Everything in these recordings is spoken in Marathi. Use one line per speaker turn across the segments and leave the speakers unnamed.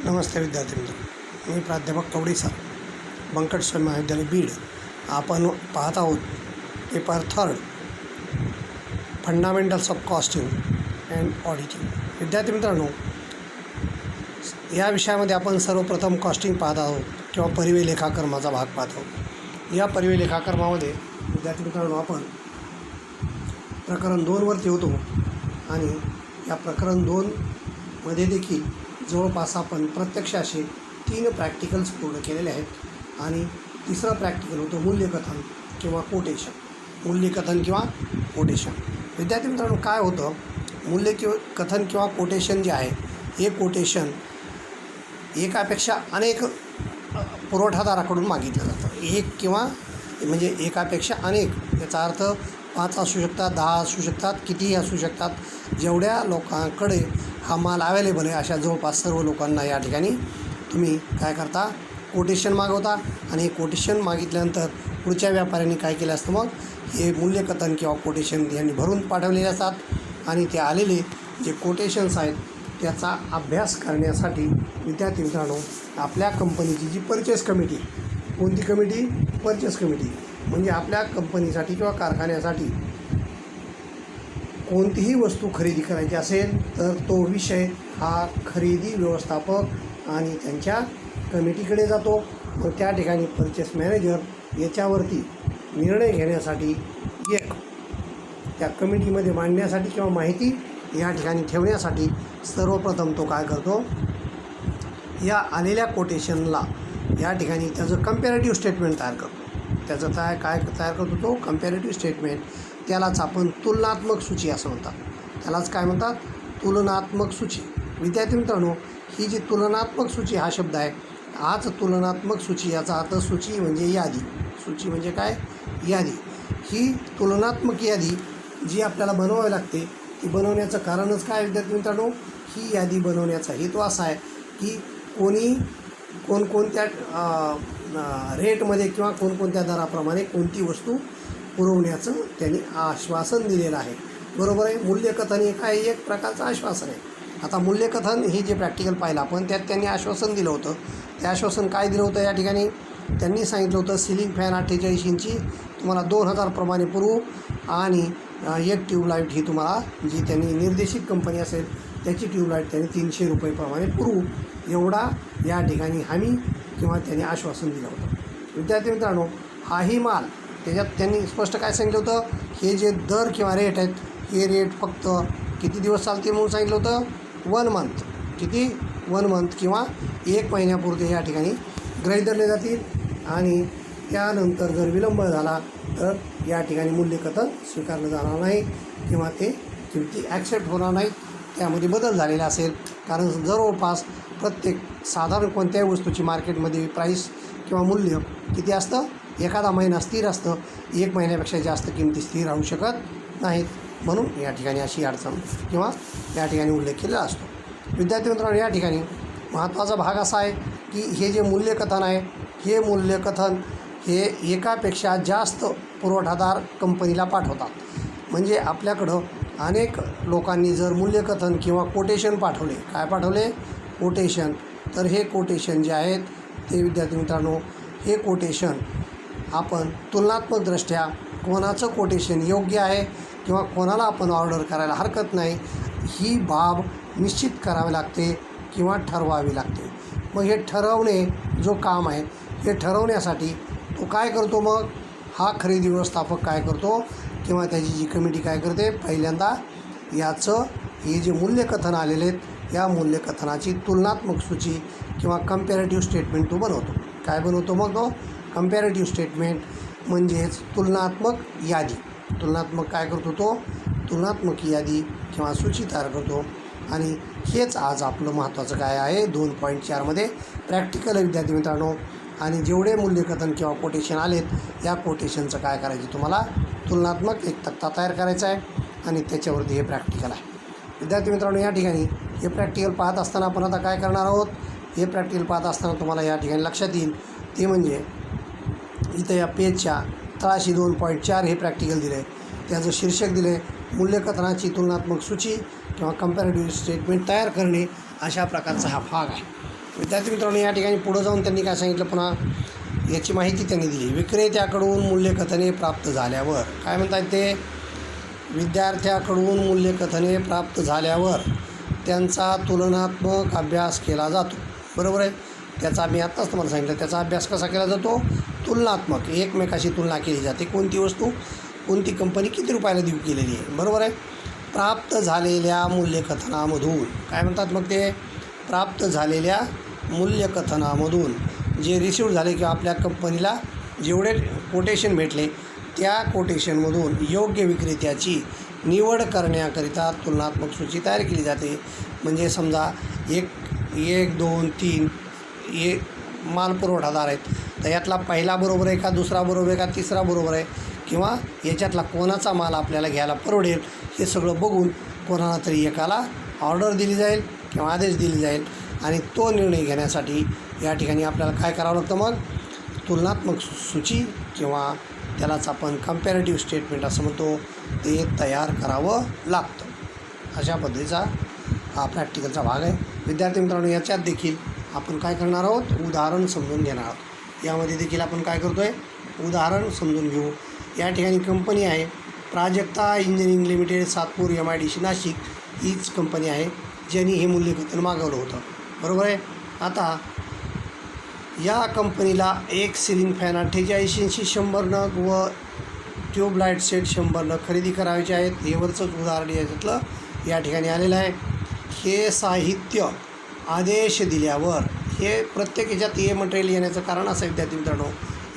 नमस्ते विद्यार्थी, मी प्राध्यापक कवडी सर, बंकट महाविद्यालय बीड. आपण पाहत आहोत paper 3 fundamentals of costing and auditing. विद्यार्थी मित्रांनो, या विषयामध्ये आपण सर्वप्रथम कॉस्टिंग पाहत आहोत किंवा परिव्यय लेखाकर्माचा भाग पाहत आहोत. या परिव्यय लेखाकर्मामध्ये विद्यार्थी मित्रांनो आपण प्रकरण 2वरती होतो आणि या प्रकरण 2मध्ये देखील जवळपास आपण प्रत्यक्ष असे 3 प्रॅक्टिकल्स पूर्ण केलेले आहेत आणि तिसरं प्रॅक्टिकल होतं मूल्यकथन किंवा कोटेशन. मूल्यकथन किंवा कोटेशन. विद्यार्थी मित्रांनो, काय होतं कथन किंवा कोटेशन जे आहे, हे कोटेशन एकापेक्षा अनेक पुरवठादाराकडून मागितलं जातं. एक किंवा म्हणजे एकापेक्षा अनेक, याचा अर्थ 5 असू शकतात, 10 असू शकतात, कितीही असू शकतात. जेवढ्या लोकांकडे हा माल अवेलेबल आहे अशा जवळपास सर्व लोकांना या ठिकाणी तुम्ही काय करता, कोटेशन मागवता. आणि कोटेशन मागितल्यानंतर पुढच्या व्यापाऱ्यांनी काय केलं असतं, मग हे मूल्यकथन किंवा कोटेशन यांनी भरून पाठवलेले असतात आणि ते आलेले जे कोटेशन्स आहेत त्याचा अभ्यास करण्यासाठी विद्यार्थी मित्रांनो आपल्या कंपनीची जी परचेस कमिटी, कोणती कमिटी, परचेस कमिटी, म्हणजे आपल्या कंपनीसाठी किंवा कारखान्यासाठी कोणतीही वस्तू खरेदी करायची असेल तर तो विषय हा खरेदी व्यवस्थापक आणि त्यांच्या कमिटीकडे जातो. व त्या ठिकाणी परचेस मॅनेजर याच्यावरती निर्णय घेण्यासाठी एक त्या कमिटीमध्ये मांडण्यासाठी किंवा माहिती या ठिकाणी ठेवण्यासाठी सर्वप्रथम तो काय करतो, या आलेल्या कोटेशनला या ठिकाणी त्याचं कंपॅरेटिव्ह स्टेटमेंट तयार करतो. त्याचं काय तयार करतो तो कंपॅरेटिव्ह स्टेटमेंट. त्यालाच आपण तुलनात्मक सूची असं म्हणतात. त्यालाच काय म्हणतात, तुलनात्मक सूची. विद्यार्थी मित्रांनो, ही जी तुलनात्मक सूची हा शब्द आहे, हाच तुलनात्मक सूची याचा अर्थ सूची म्हणजे यादी. सूची म्हणजे काय, यादी. ही तुलनात्मक यादी जी आपल्याला बनवावी लागते, ती बनवण्याचं कारणच काय विद्यार्थी मित्रांनो, ही यादी बनवण्याचा हेतू असा आहे की कोणकोणत्या रेटमध्ये किंवा कोणकोणत्या दराप्रमाणे कोणती वस्तू पुरवण्याचं त्यांनी आश्वासन दिलेलं आहे. बरोबर आहे. मूल्यकथन हे काय, एक प्रकारचं आश्वासन आहे. आता मूल्यकथन हे जे प्रॅक्टिकल पाहिलं आपण, त्यात त्यांनी आश्वासन दिलं होतं. ते आश्वासन काय दिलं होतं, या ठिकाणी त्यांनी सांगितलं होतं सिलिंग फॅन 48 इंची तुम्हाला 2000 प्रमाणे पुरवू आणि एक ट्यूबलाईट ही तुम्हाला जी त्यांनी निर्देशित कंपनी असेल त्याची ट्यूबलाईट त्यांनी 300 रुपये प्रमाणे पुरवू, एवढा या ठिकाणी हमी किंवा त्यांनी आश्वासन दिलं होतं. विद्यार्थी मित्रांनो, हाही माल त्याच्यात त्यांनी स्पष्ट काय सांगितलं होतं, हे जे दर किंवा रेट आहेत, हे रेट फक्त किती दिवस चालते म्हणून सांगितलं होतं, 1 मंथ. किती, 1 मंथ किंवा 1 महिन्यापुरते या ठिकाणी गृहीत धरले जातील आणि त्यानंतर जर विलंब झाला तर या ठिकाणी मूल्यकथन स्वीकारलं जाणार नाही किंवा ते किमती ॲक्सेप्ट होणार नाहीत. त्यामध्ये बदल झालेला असेल, कारण जवळपास प्रत्येक साधारण कोणत्याही वस्तूची मार्केटमध्ये प्राईस किंवा मूल्य किती असतं, एखादा महिना स्थिर असतं, 1 महिन्यापेक्षा जास्त किमती स्थिर राहू शकत नाहीत. म्हणून या ठिकाणी अशी अडचण किंवा या ठिकाणी उल्लेख केलेला असतो. विद्यार्थी मित्रांनो, या ठिकाणी महत्त्वाचा भाग असा आहे की हे जे मूल्यकथन आहे, हे मूल्यकथन हे एकापेक्षा जास्त पुरवठादार कंपनीला पाठवतात. म्हणजे आपल्याकडं अनेक लोकांनी जर मूल्यकथन किंवा कोटेशन पाठवले, काय पाठवले, कोटेशन, तर हे कोटेशन जे आहेत ते विद्यार्थी मित्रांनो, हे कोटेशन आपण तुलनात्मकदृष्ट्या कोणाचं कोटेशन योग्य आहे किंवा कोणाला आपण ऑर्डर करायला हरकत नाही, ही बाब निश्चित करावी लागते किंवा ठरवावी लागते. मग हे ठरवणे जो काम आहे, हे ठरवण्यासाठी तो काय करतो, मग हा खरेदी व्यवस्थापक काय करतो किंवा त्याची जी कमिटी काय करते, पहिल्यांदा याचं हे जे मूल्यकथन आलेले आहेत या मूल्यकथनाची तुलनात्मक सूची किंवा कंपॅरेटिव्ह स्टेटमेंट तो बनवतो. काय बनवतो मग तो, कंपॅरेटिव्ह स्टेटमेंट म्हणजेच तुलनात्मक यादी. तुलनात्मक काय करतो तो, तुलनात्मक यादी किंवा सूची तयार करतो. आणि हेच आज आपलं महत्त्वाचं काय आहे 2.4मध्ये प्रॅक्टिकल विद्यार्थी मित्रांनो. आणि जेवढे मूल्यकथन किंवा कोटेशन आलेत या कोटेशनचं काय करायचं, तुम्हाला तुलनात्मक एक तक्ता तयार करायचा आहे आणि त्याच्यावरती हे प्रॅक्टिकल आहे. विद्यार्थी मित्रांनो, या ठिकाणी हे प्रॅक्टिकल पाहत असताना आपण आता काय करणार आहोत, हे प्रॅक्टिकल पाहत असताना तुम्हाला या ठिकाणी लक्षात येईल ते म्हणजे इथं या पेजच्या तळाशी 2.4 हे प्रॅक्टिकल दिलं आहे. त्याचं शीर्षक दिलं आहे मूल्यकथनाची तुलनात्मक सूची किंवा कंपॅरेटिव्ह स्टेटमेंट तयार करणे, अशा प्रकारचा हा भाग आहे. विद्यार्थी मित्रांनो, या ठिकाणी पुढं जाऊन त्यांनी काय सांगितलं, पुन्हा याची माहिती त्यांनी दिली. विक्रेत्याकडून मूल्यकथने प्राप्त झाल्यावर काय म्हणतात ते, विद्यार्थ्याकडून मूल्यकथने प्राप्त झाल्यावर त्यांचा तुलनात्मक अभ्यास केला जातो. बरोबर आहे. त्याचा मी आत्ताच तुम्हाला सांगितलं, त्याचा अभ्यास कसा केला जातो, तुलनात्मक, एकमेकाशी तुलना केली जाते. कोणती वस्तू कोणती कंपनी किती रुपयाला देऊ केलेली आहे. बरोबर आहे. प्राप्त झालेल्या मूल्यकथनामधून काय म्हणतात मग ते, प्राप्त झालेल्या मूल्यकथनामधून जे रिसिव्ह झाले किंवा आपल्या कंपनीला जेवढे कोटेशन भेटले त्या कोटेशनमधून योग्य विक्रेत्याची निवड करण्याकरिता तुलनात्मक सूची तयार केली जाते. म्हणजे समजा एक 2 3 माल पुरवठादार आहेत, तर यातला पहिला बरोबर आहे का, दुसरा बरोबर आहे का, तिसरा बरोबर आहे, किंवा याच्यातला कोणाचा माल आपल्याला घ्यायला परवडेल हे सगळं बघून कोणाला तरी एकाला ऑर्डर दिली जाईल किंवा आदेश दिले जाईल. आणि तो निर्णय घेण्यासाठी या ठिकाणी आपल्याला काय करावं लागतं, मग तुलनात्मक सूची किंवा त्यालाच आपण कंपॅरेटिव्ह स्टेटमेंट असं म्हणतो, ते तयार करावं लागतं. अशा पद्धतीचा हा प्रॅक्टिकलचा भाग आहे. विद्यार्थी मित्रांनो, याच्यात देखील आपण काय करणार आहोत, उदाहरण समजून घेणार आहोत. यामध्ये देखील आपण काय करतो आहे, उदाहरण समजून घेऊ. या ठिकाणी कंपनी आहे Prajakta engineering limited, Satpur MIDC Nashik, हीच कंपनी आहे ज्यांनी हे मूल्यकथन मागवलं होतं. बरोबर आहे. आता या कंपनीला एक सिलिंग फॅन 4880 100 नग व ट्यूबलाईट सेट 100 नग खरेदी करायचे आहेत. हे वरचंच उदाहरण याच्यातलं या ठिकाणी आलेलं आहे. हे साहित्य आदेश दिल्यावर, हे प्रत्येक ह्याच्यात हे मटेरियल येण्याचं कारण असं विद्यार्थी मित्रांनो,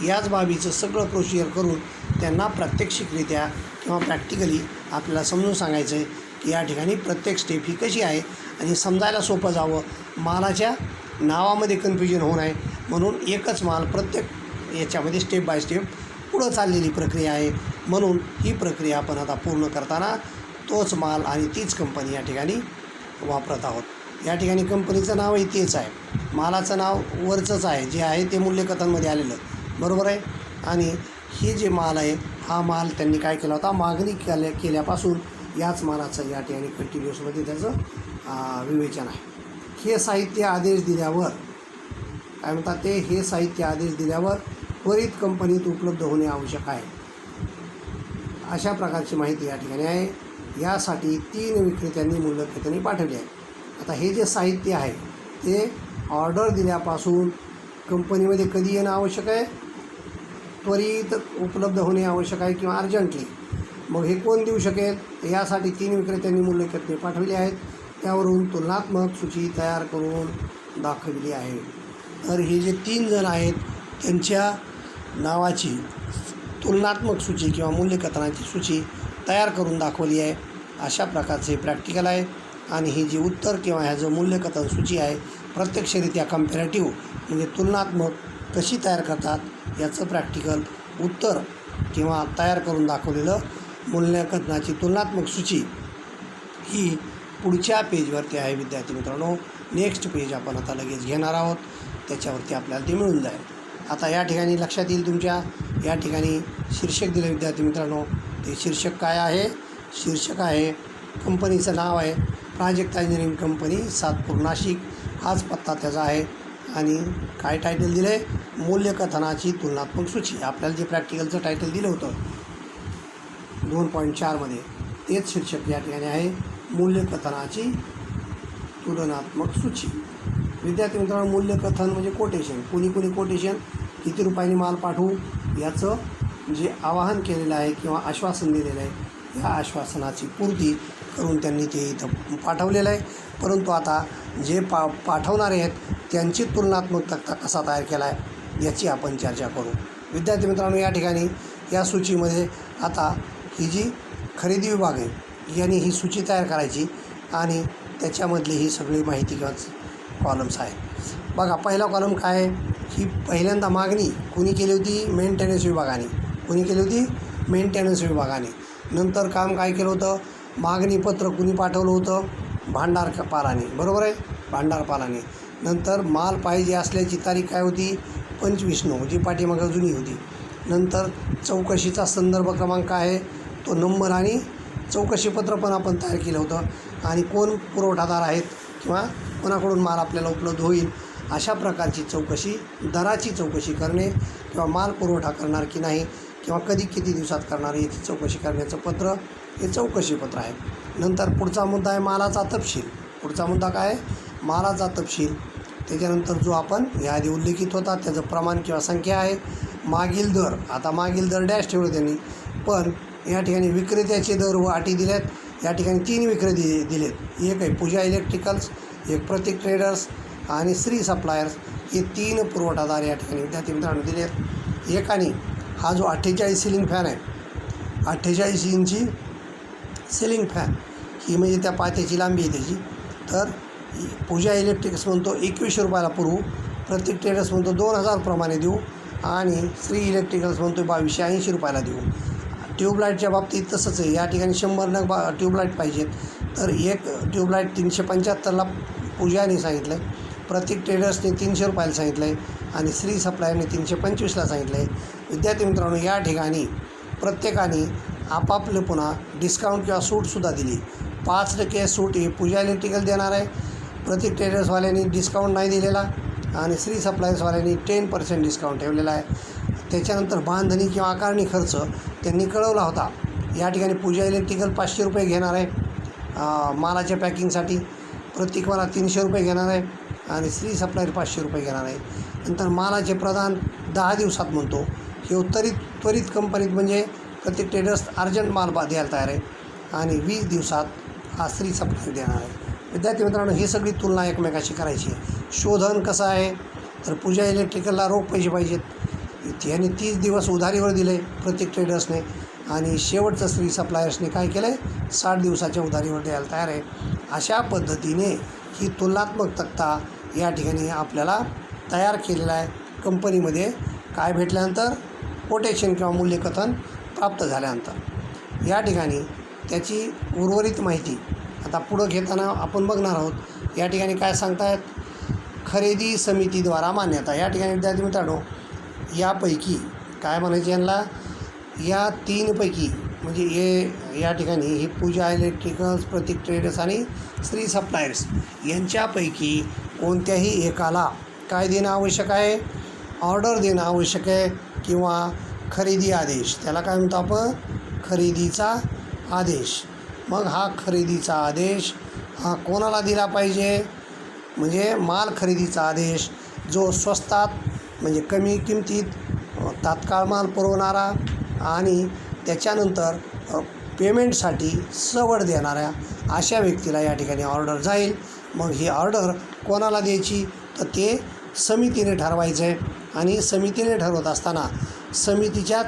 याच बाबीचं सगळं प्रोसिजर करून त्यांना प्रात्यक्षिकरित्या किंवा प्रॅक्टिकली आपल्याला समजून सांगायचं आहे की या ठिकाणी प्रत्येक स्टेप ही कशी आहे आणि समजायला सोपं जावं, मालाच्या नावामध्ये कन्फ्युजन होऊ नये म्हणून एकच माल प्रत्येक याच्यामध्ये स्टेप बाय स्टेप पुढं चाललेली प्रक्रिया आहे. म्हणून ही प्रक्रिया आपण आता पूर्ण करताना तोच माल आणि तीच कंपनी या ठिकाणी वापरत आहोत. या ठिकाणी कंपनीचं नावही तेच आहे, मालाचं नाव वरचंच आहे, जे आहे ते मूल्यकथनमध्ये आलेलं. बरोबर आहे. आणि हे जे माल आहे, हा माल त्यांनी काय केला होता, मागणी केल्यापासून याच मालाचं या ठिकाणी कंटिन्युअसमध्ये त्याचं विवेचन आहे. हे साहित्य आदेश दिल्यावर काय म्हणतात ते, हे साहित्य आदेश दिल्यावर त्वरित कंपनीत उपलब्ध होणे आवश्यक आहे. अशा प्रकारची माहिती या ठिकाणी आहे. यासाठी 3 विक्रेत्यांनी मूल्यकथने पाठवली आहे. आता हे जे साहित्य आहे ते ऑर्डर दिल्यापासून कंपनीमध्ये कधी येणं आवश्यक आहे, त्वरित उपलब्ध होणे आवश्यक आहे किंवा अर्जंटली. मग हे कोण देऊ शकेल, यासाठी 3 विक्रेत्यांनी मूल्यकथने पाठवली आहेत. त्यावरून तुलनात्मक सूची तयार करून दाखवली आहे. तर हे जे 3 जण आहेत त्यांच्या नावाची तुलनात्मक सूची किंवा मूल्यकथनाची सूची तयार करून दाखवली आहे. अशा प्रकारचे प्रॅक्टिकल आहे. आणि ही जी उत्तर किंवा ह्या जो मूल्यकथन सूची आहे प्रत्यक्षरित्या कंपॅरेटिव्ह म्हणजे तुलनात्मक कशी तयार करतात याचं प्रॅक्टिकल उत्तर किंवा तयार करून दाखवलेलं मूल्यकथनाची तुलनात्मक सूची ही पुढच्या पेजवरती आहे. विद्यार्थी मित्रांनो, नेक्स्ट पेज आपण आता लगेच घेणार आहोत, त्याच्यावरती आपल्याला ते मिळून जाईल. आता या ठिकाणी लक्षात येईल तुमच्या, या ठिकाणी शीर्षक दिलं विद्यार्थी मित्रांनो. ते शीर्षक काय आहे, शीर्षक आहे कंपनीचं नाव आहे प्राजक्ता इंजिनिअरिंग कंपनी सातपूर नाशिक, हाच पत्ता त्याचा आहे. आणि काय टायटल दिलं आहे, मूल्यकथनाची तुलनात्मक सूची. आपल्याला जे प्रॅक्टिकलचं टायटल दिलं होतं 2.4मध्ये तेच शीर्षक या ठिकाणी आहे, मूल्यकथनाची तुलनात्मक सूची. विद्यार्थी मित्रांनो, मूल्यकथन म्हणजे कोटेशन, कोणी कोटेशन किती रुपयांनी माल पाठवू याचं जे आवाहन केलेलं आहे किंवा आश्वासन दिलेलं आहे, या आश्वासनाची पूर्ती करून त्यांनी ते इथं पाठवलेलं आहे. परंतु आता जे पाठवणारे आहेत त्यांची तुलनात्मक तक्ता कसा तयार केला आहे याची आपण चर्चा करू. विद्यार्थी मित्रांनो, या ठिकाणी या सूचीमध्ये आता ही जी खरेदी विभाग आहे यांनी ही सूची तयार करायची आणि त्याच्यामधली ही सगळी माहिती किंवा कॉलम्स आहे. बघा, पहिला कॉलम काय आहे, ही पहिल्यांदा मागणी कोणी केली होती, मेंटेनन्स विभागाने. कोणी केली होती, मेंटेनन्स विभागाने. नंतर काम काय केलं होतं, मागणीपत्र कुणी पाठवलं होतं, भांडारपालाने. बरोबर आहे, भांडारपालाने. नंतर माल पाहिजे असल्याची तारीख काय होती, 25/9, जी पाठीमागं जुनी होती. नंतर चौकशीचा संदर्भ क्रमांक आहे, तो नंबर आणि चौकशीपत्र पण आपण तयार केलं होतं. आणि कोण पुरवठादार आहेत किंवा कोणाकडून माल आपल्याला उपलब्ध होईल अशा प्रकारची चौकशी, दराची चौकशी करणे किंवा माल पुरवठा करणार की नाही किंवा कधी किती दिवसात करणार याची चौकशी करण्याचं पत्र हे चौकशीपत्र आहे. नंतर पुढचा मुद्दा आहे मालाचा तपशील. पुढचा मुद्दा काय आहे? मालाचा तपशील. त्याच्यानंतर जो आपण याआधी उल्लेखित होता त्याचं प्रमाण किंवा संख्या आहे. मागील दर, आता मागील दर डॅश ठेवलं त्यांनी, पण या ठिकाणी विक्रेत्याचे दर व अटी दिल्यात. या ठिकाणी 3 विक्रेते दिलेत. एक आहे पूजा इलेक्ट्रिकल्स, एक प्रतीक ट्रेडर्स आणि श्री सप्लायर्स. हे 3 पुरवठादार या ठिकाणी विद्यार्थी मित्रांनो दिलेत. एकाने हा जो 48 सिलिंग फॅन आहे, 48 इंची सिलिंग फॅन, ही म्हणजे त्या पात्याची लांबी आहे त्याची. तर पूजा इलेक्ट्रिक्स म्हणतो 2100 रुपयाला पुरवू, प्रतीक ट्रेडर्स म्हणतो 2000 प्रमाणे देऊ आणि श्री इलेक्ट्रिकल्स म्हणतो 2280 रुपयाला देऊ. ट्यूबलाईटच्या बाबतीत तसंच आहे. या ठिकाणी 100 नग ट्यूबलाईट पाहिजेत, तर एक ट्यूबलाईट 375ला पूजाने सांगितलं आहे, प्रतीक ट्रेडर्सने 300 रुपयाला सांगितलं आहे आणि श्री सप्लायरने 325ला सांगितलं आहे. विद्यार्थी मित्रांनो या ठिकाणी प्रत्येकाने आपापले पुन्हा डिस्काउंट किंवा सूटसुद्धा दिली. 5% सूट ही पूजा इलेक्ट्रिकल देणार आहे, प्रतीक ट्रेडर्सवाल्यांनी डिस्काउंट नाही दिलेला आणि श्री सप्लायर्सवाल्यांनी 10% डिस्काउंट ठेवलेला आहे. त्याच्यानंतर बांधणी किंवा आकारणी खर्च त्यांनी कळवला होता. या ठिकाणी पूजा इलेक्ट्रिकल 500 रुपये घेणार आहे मालाच्या पॅकिंगसाठी, प्रतीकवाला 300 रुपये घेणार आहे आणि श्री सप्लायर 500 रुपये घेणार आहे. नंतर मालाचे प्रदान 10 दिवसात म्हणतो, हे त्वरित कंपनीत म्हणजे प्रतीक ट्रेडर्स अर्जंट माल द्यायला तयार आहे आणि 20 दिवसात हा श्री सप्लायर देणार आहे. विद्यार्थी मित्रांनो ही सगळी तुलना एकमेकाशी करायची आहे. शोधन कसं आहे? तर पूजा इलेक्ट्रिकलला रोख पैसे पाहिजेत, यांनी 30 दिवस उधारीवर दिले प्रतीक ट्रेडर्सने आणि शेवटचं श्री सप्लायर्सने काय केलं आहे? 60 दिवसाच्या उधारीवर द्यायला तयार आहे. अशा पद्धतीने ही तुलनात्मक तक्ता या ठिकाणी आपल्याला तयार केलेला आहे. कंपनीमध्ये काय भेटल्यानंतर? कोटेशन किंवा मूल्यकथन प्राप्त झाल्यानंतर. या ठिकाणी त्याची उर्वरित माहिती आता पुढं घेताना आपण बघणार आहोत. या ठिकाणी काय सांगतायत? खरेदी समितीद्वारा मान्यता. या ठिकाणी विद्यार्थी मित्रांनो यापैकी काय म्हणायचे यांना? या 3 पैकी म्हणजे या ठिकाणी ही पूजा इलेक्ट्रिकल्स, प्रतीक ट्रेडर्स आणि श्री सप्लायर्स यांच्यापैकी कोणत्याही एकाला काय देणं आवश्यक आहे? ऑर्डर देणं आवश्यक आहे किंवा खरेदी आदेश. त्याला काय म्हणतो आपण? खरेदीचा आदेश. मग हा खरेदीचा आदेश हा कोणाला दिला पाहिजे? म्हणजे माल खरेदीचा आदेश जो स्वस्तात म्हणजे कमी किमतीत तात्काळ माल पुरवणारा आणि त्याच्यानंतर पेमेंटसाठी सवड देणाऱ्या अशा व्यक्तीला या ठिकाणी ऑर्डर जाईल. मग ही ऑर्डर कोणाला द्यायची? तर ते समितीने ठरवायचं आहे आणि समितीने ठरवत असताना समितीच्या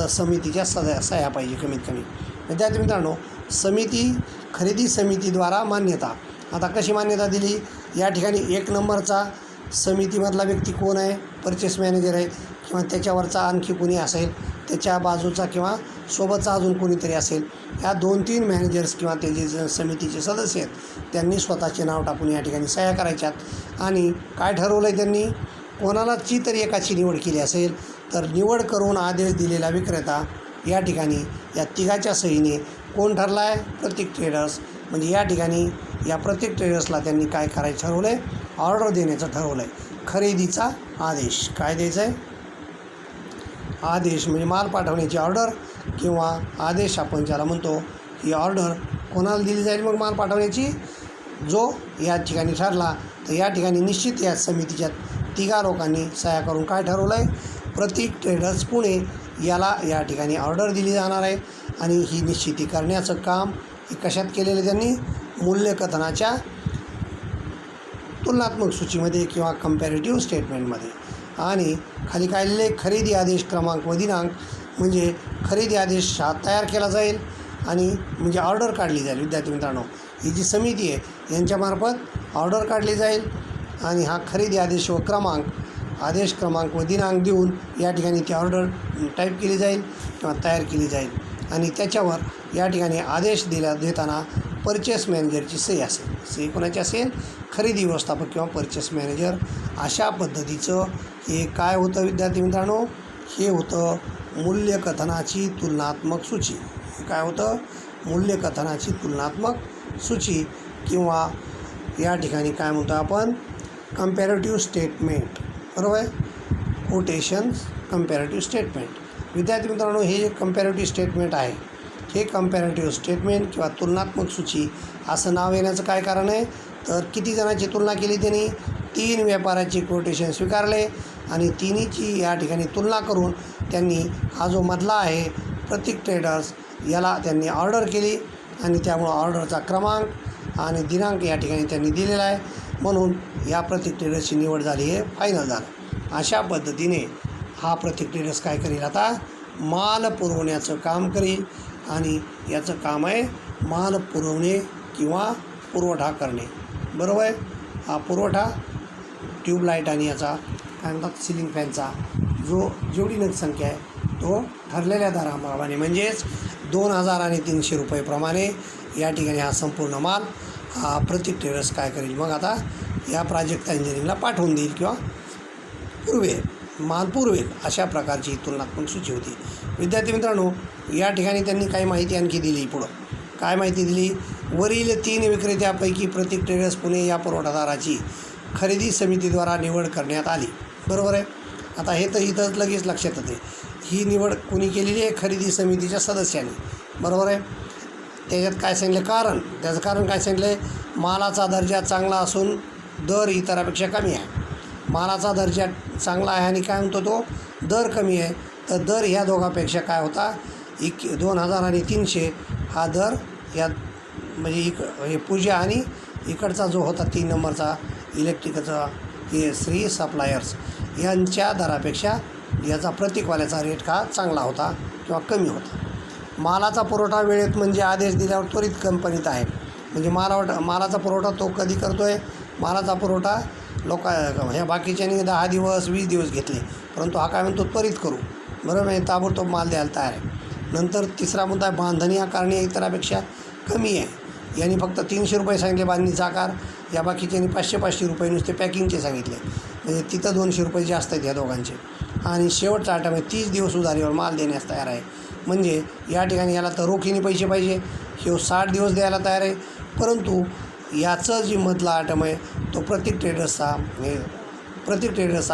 समितीच्या सह्या पाहिजे कमीत कमी. विद्यार्थी मित्रांनो खरेदी समितीद्वारा मान्यता. आता कशी मान्यता दिली? या ठिकाणी 1 नंबरचा समितीमधला व्यक्ती कोण आहे? परचेस मॅनेजर आहे किंवा त्याच्यावरचा आणखी कोणी असेल, त्याच्या बाजूचा किंवा सोबतचा अजून कोणीतरी असेल. ह्या 2-3 मॅनेजर्स किंवा ते जे समितीचे सदस्य आहेत त्यांनी स्वतःचे नाव टाकून या ठिकाणी सह्या करायच्यात. आणि काय ठरवलं आहे त्यांनी? कोणालाची तरी एकाची निवड केली असेल तर निवड करून आदेश दिलेला विक्रेता या ठिकाणी या तिघाच्या सहीने कोण ठरला आहे? प्रतीक ट्रेडर्स. म्हणजे या ठिकाणी या प्रतीक ट्रेडर्सला त्यांनी काय करायचं ठरवलं आहे? ऑर्डर देण्याचं ठरवलं आहे. खरेदीचा आदेश. काय द्यायचं आहे? आदेश म्हणजे माल पाठवण्याची ऑर्डर किंवा आदेश आपण ज्याला म्हणतो. ही ऑर्डर कोणाला दिली जाईल? मग माल पाठवण्याची जो या ठिकाणी ठरला. तर या ठिकाणी निश्चित या समितीच्या 3 लोकांनी सह्या करून काय ठरवलं आहे? प्रतीक ट्रेडर्स पुणे याला या ठिकाणी ऑर्डर दिली जाणार आहे आणि ही निश्चिती करण्याचं काम हे कशात केलेलं त्यांनी? मूल्यकथनाच्या तुलनात्मक सूचीमध्ये किंवा कंपॅरेटिव्ह स्टेटमेंटमध्ये. आणि खाली काय लिहिले? खरेदी आदेश क्रमांक व दिनांक. म्हणजे खरेदी आदेश हा तयार केला जाईल आणि म्हणजे ऑर्डर काढली जाईल. विद्यार्थी मित्रांनो ही जी समिती आहे यांच्यामार्फत ऑर्डर काढली जाईल आणि हा खरेदी आदेश व आदेश क्रमांक व दिनांक देऊन या ठिकाणी ती ऑर्डर टाईप केली जाईल किंवा तयार केली जाईल आणि त्याच्यावर या ठिकाणी आदेश देताना परचेस मॅनेजरची सही असेल. सही कोणाची असेल? खरेदी व्यवस्थापक किंवा परचेस मॅनेजर. अशा पद्धतीचं हे काय होतं विद्यार्थी मित्रांनो? हे होतं मूल्यकथनाची तुलनात्मक सूची. हे काय होतं? मूल्यकथनाची तुलनात्मक सूची किंवा या ठिकाणी काय म्हणतो आपण? कंपॅरेटिव्ह स्टेटमेंट, बरोबर आहे. Quotations comparative statement. विद्यार्थी मित्रांनो, हे जे कंपॅरेटिव्ह स्टेटमेंट आहे, हे कंपॅरेटिव्ह स्टेटमेंट किंवा तुलनात्मक सूची असं नाव येण्याचं काय कारण आहे, तर किती जणांची तुलना केली त्यांनी, 3 व्यापाराचे कोटेशन स्वीकारले आणि तिन्हीची या ठिकाणी तुलना करून त्यांनी हा जो मधला आहे प्रतीक ट्रेडर्स याला त्यांनी ऑर्डर केली आणि त्यामुळं ऑर्डरचा क्रमांक आणि दिनांक या ठिकाणी त्यांनी दिलेला आहे. म्हणून या प्रतीक ट्रेडर्सची निवड झाली, हे फायनल झालं. अशा पद्धतीने हा प्रतीक ट्रेडर्स काय करेल, आता माल पुरवण्याचं काम करेल आणि याचं काम आहे माल पुरवणे किंवा पुरवठा करणे, बरोबर आहे. हा पुरवठा ट्यूबलाईट आणि याचा काय म्हणतात सिलिंग फॅनचा जेवढी नगरसंख्या आहे तो ठरलेल्या दराप्रमाणे म्हणजेच 2000 आणि 300 रुपयेप्रमाणे या ठिकाणी हा संपूर्ण माल हा प्रतीक ट्रेडर्स काय करेल, मग आता या प्राजक्ता इंजिनिअरिंगला पाठवून देईल किंवा माल पुरवेल. अशा प्रकारची तुलनात्मक सूची होती. विद्यार्थी मित्रांनो, या ठिकाणी त्यांनी काही माहिती आणखी दिली. पुढं काय माहिती दिली, वरील 3 विक्रेत्यापैकी प्रतीक ट्रेडर्स पुणे या पुरवठादाराची खरेदी समितीद्वारा निवड करण्यात आली, बरोबर आहे. आता हे तर इथंच लगेच लक्षात येते, ही निवड कोणी केलेली आहे, खरेदी समितीच्या सदस्यांनी, बरोबर आहे. त्याच्यात काय सांगितलं कारण, त्याचं कारण काय सांगितलं आहे, मालाचा दर्जा चांगला असून दर इतरापेक्षा कमी आहे. मालाचा दर्जा चांगला आहे आणि काय म्हणतो तो दर कमी आहे, तर दर ह्या दोघांपेक्षा काय होता 2000 आणि 300 हा दर या म्हणजे हे पूजा आणि इकडचा जो होता 3 नंबरचा इलेक्ट्रिकचा हे श्री सप्लायर्स यांच्या दरापेक्षा याचा प्रतीकवाल्याचा रेट का चांगला होता किंवा कमी होता. मालाचा पुरवठा वेळेत म्हणजे आदेश दिल्यावर त्वरित कंपनीत आहे. म्हणजे मालाचा पुरवठा तो कधी करतो आहे, मालाचा पुरवठा ह्या बाकीच्यांनी 10 दिवस 20 दिवस घेतले, परंतु हा काय म्हणतो त्वरित करू, बरोबर आहे, ताबडतोब माल द्यायला तयार आहे. नंतर तिसरा मुद्दा आहे बांधणी आकारणी इतरापेक्षा कमी आहे. यांनी फक्त 300 रुपये सांगितले बांधणीचा आकार, या बाकीच्यांनी 500 रुपये नुसते पॅकिंगचे सांगितले, म्हणजे तिथं 200 रुपये जास्त आहेत या दोघांचे. आणि शेवटचा आयटम आहे 30 दिवस उधारीवर माल देण्यास तयार आहे. म्हणजे या ठिकाणी याला तर रोखीने पैसे पाहिजे, हे 60 दिवस द्यायला तयार आहे. परंतु याचं जी मधला आयटम आहे तो प्रतीक ट्रेडर्सचा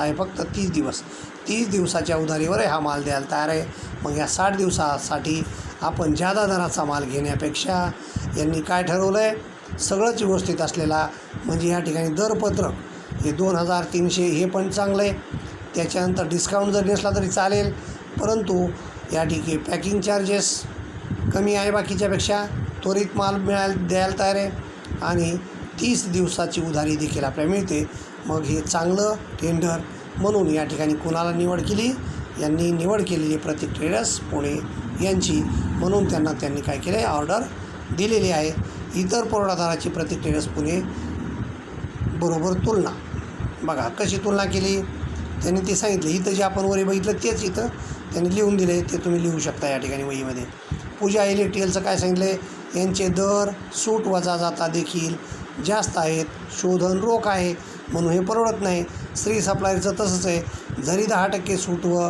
आहे फक्त 30 दिवस. 30 दिवसाच्या उधारीवर हा माल द्यायला तयार आहे. मग या 60 दिवसासाठी आपण जादा दराचा माल घेण्यापेक्षा यांनी काय ठरवलं आहे, सगळंच व्यवस्थित असलेला म्हणजे या ठिकाणी दरपत्रक हे 2300 हे पण चांगलं आहे. त्याच्यानंतर डिस्काउंट जर नसला तरी चालेल, परंतु या ठिकाणी पॅकिंग चार्जेस कमी आहे बाकीच्यापेक्षा, त्वरित माल द्यायला तयार आहे आणि 30 दिवसाची उधारी देखील आपल्याला मिळते. मग हे चांगलं टेंडर म्हणून या ठिकाणी कुणाला निवड केली, यांनी निवड केलेली प्रतीक ट्रेडर्स पुणे यांची, म्हणून त्यांनी काय केलं आहे ऑर्डर दिलेली आहे. इतर पुरवठादाराची प्रतीक ट्रेडर्स पुणे बरोबर तुलना, बघा कशी तुलना केली त्यांनी ते सांगितले. इथं जे आपण वरी बघितलं तेच इथं त्यांनी लिहून दिले, ते तुम्ही लिहू शकता या ठिकाणी वहीमध्ये. पूजा इलेक्ट्रिकलचं काय सांगितलं आहे, यांचे दर सूट वजा जाता देखील जास्त आहेत, शोधन रोख आहे म्हणून हे परवडत नाही. श्री सप्लायरचं तसंच आहे, जरी 10% सूट व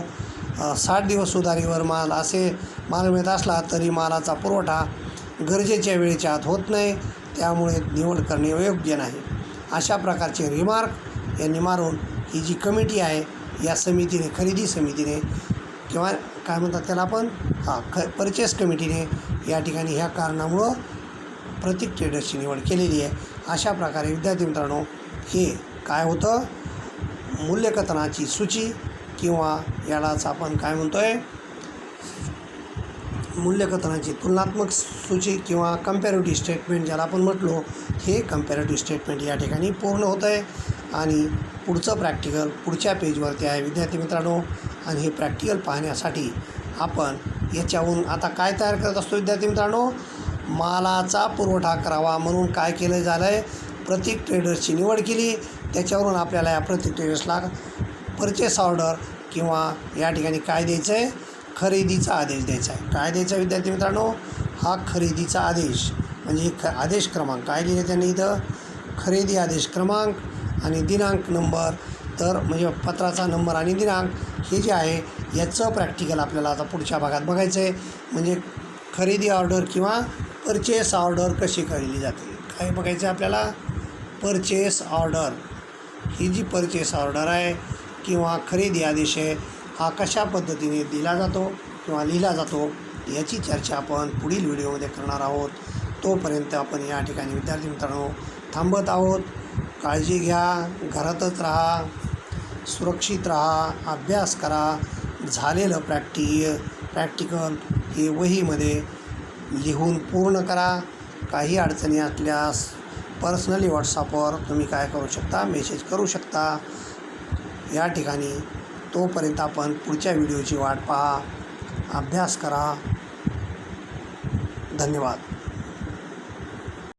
60 दिवस उधारीवर माल असे माल मिळत असला तरी मालाचा पुरवठा गरजेच्या वेळेच्या आत होत नाही, त्यामुळे निवड करणे योग्य नाही. अशा प्रकारचे रिमार्क यांनी मारून ही जी कमिटी आहे या समितीने, खरेदी समितीने किंवा काय म्हणतात त्याला आपण परचेस कमिटीने या ठिकाणी ह्या कारणामुळं प्रतीक ट्रेडर्सची निवड केलेली आहे. अशा प्रकारे विद्यार्थी मित्रांनो हे काय होतं, मूल्यकथनाची सूची किंवा यालाच आपण काय म्हणतो आहे मूल्यकथनाची तुलनात्मक सूची किंवा कंपॅरेटिव्ह स्टेटमेंट ज्याला आपण म्हटलो, हे कंपॅरेटिव्ह स्टेटमेंट या ठिकाणी पूर्ण होतं आहे. आणि पुढचं प्रॅक्टिकल पुढच्या पेजवरती आहे विद्यार्थी मित्रांनो. आणि हे प्रॅक्टिकल पाहण्यासाठी आपण याच्याहून आता काय तयार करत असतो विद्यार्थी मित्रांनो, मालाचा पुरवठा करावा म्हणून काय केलं झालं आहे, प्रतीक ट्रेडर्सची निवड केली. त्याच्यावरून आपल्याला या प्रतीक ट्रेडर्सला परचेस ऑर्डर किंवा या ठिकाणी काय द्यायचं आहे, खरेदीचा आदेश द्यायचा आहे. काय द्यायचा विद्यार्थी मित्रांनो, हा खरेदीचा आदेश म्हणजे आदेश क्रमांक काय लिहिले त्यांनी इथं, खरेदी आदेश क्रमांक आणि दिनांक नंबर, तर म्हणजे पत्राचा नंबर आणि दिनांक हे जे आहे याचं प्रॅक्टिकल आपल्याला आता पुढच्या भागात बघायचं आहे. म्हणजे खरेदी ऑर्डर किंवा परचेस ऑर्डर कशी केली जाते काय बघायचं आहे आपल्याला. परचेस ऑर्डर ही जी परचेस ऑर्डर आहे किंवा खरेदी आदेश आहे हा कशा पद्धतीने दिला जातो किंवा लिहिला जातो याची चर्चा आपण पुढील व्हिडिओमध्ये करणार आहोत. तोपर्यंत आपण या ठिकाणी विद्यार्थी मित्रांनो थांबत आहोत. काळजी घ्या, घरातच राहा, सुरक्षित राहा, अभ्यास करा. झालेलं प्रॅक्टिकल हे वहीमध्ये लिहून पूर्ण करा. काही अडचणी असल्यास पर्सनली व्हॉट्सअपवर तुम्ही काय करू शकता, मेसेज करू शकता. या ठिकाणी तोपर्यंत आपण पुढच्या व्हिडिओची वाट पहा, अभ्यास करा. धन्यवाद.